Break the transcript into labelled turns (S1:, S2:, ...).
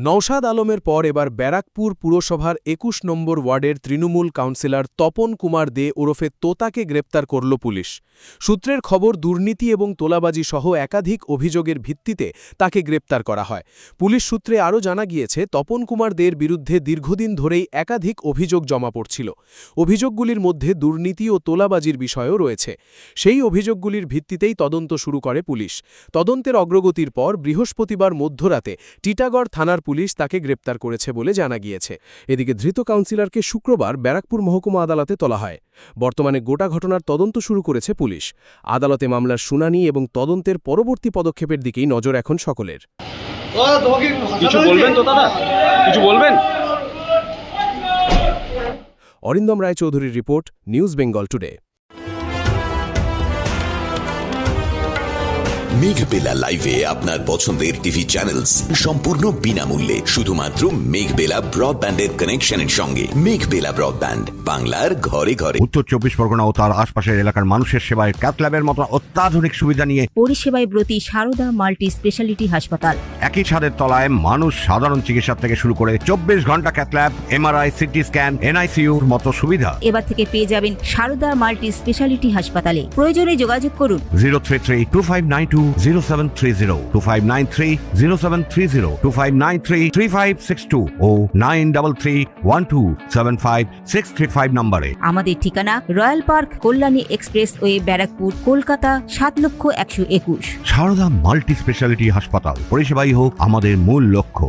S1: নওশাদ আলমের পর এবার ব্যারাকপুর পুরসভার ২১ নম্বর ওয়ার্ডের তৃণমূল কাউন্সিলর তপন কুমার দে ওরফে তোতাকে গ্রেপ্তার করল পুলিশ। সূত্রের খবর, দুর্নীতি এবং তোলাবাজি সহ একাধিক অভিযোগের ভিত্তিতে তাকে গ্রেপ্তার করা হয়। পুলিশ সূত্রে আরও জানা গিয়েছে, তপন কুমার দের বিরুদ্ধে দীর্ঘদিন ধরেই একাধিক অভিযোগ জমা পড়ছিল। অভিযোগগুলির মধ্যে দুর্নীতি ও তোলাবাজির বিষয়ও রয়েছে। সেই অভিযোগগুলির ভিত্তিতেই তদন্ত শুরু করে পুলিশ। তদন্তের অগ্রগতির পর বৃহস্পতিবার মধ্যরাতে টিটাগড় থানার পুলিশ তাকে গ্রেপ্তার করেছে বলে জানা গিয়েছে। এদিকে ধৃত কাউন্সিলরকে শুক্রবার ব্যারাকপুর মহকুমা আদালতে তোলা হয়। বর্তমানে গোটা ঘটনার তদন্ত শুরু করেছে পুলিশ। আদালতে মামলার শুনানি এবং তদন্তের পরবর্তী পদক্ষেপের দিকেই নজর এখন সকলের।
S2: কিছু বলবেন তো দাদা, কিছু বলবেন?
S1: অরিন্দম রায়চৌধুরীর রিপোর্ট, নিউজ বেঙ্গল টুডে।
S3: মেঘবেলা লাইভে আপনার পছন্দের টিভি চ্যানেলস সম্পূর্ণ বিনামূল্যে, শুধুমাত্র মেঘবেলা ব্রডব্যান্ডের কানেকশনের সঙ্গে। মেঘবেলা ব্রডব্যান্ড, বাংলার ঘরে ঘরে।
S4: উত্তর ২৪ পরগনা ও তার আশপাশের এলাকার মানুষের সেবায় ক্যাথল্যাবের মতো অত্যাধুনিক সুবিধা নিয়ে
S5: পরিষেবায় ব্রতী সারদা মাল্টি স্পেশালিটি হাসপাতাল।
S4: একই ছাদের তলায় মানুষ সাধারণ চিকিৎসা থেকে শুরু করে ২৪ ঘন্টা ক্যাথল্যাব, এমআরআই, সিটি স্ক্যান, এনআইসিউর মতো সুবিধা
S5: এবার থেকে পেয়ে যাবেন সারদা মাল্টি স্পেশালিটি হাসপাতালে। প্রয়োজনে যোগাযোগ করুন
S4: 033-2592-0730, 2593-0730, 2593-3562 ও 9331275635 নম্বরে।
S5: আমাদের ঠিকানা royal park, Kalyani expressway, Barrackpore, Kolkata ৭,১২১।
S4: সারদা মাল্টি স্পেশালিটি হাসপাতাল, পরিষেবাই হোক আমাদের মূল লক্ষ্য।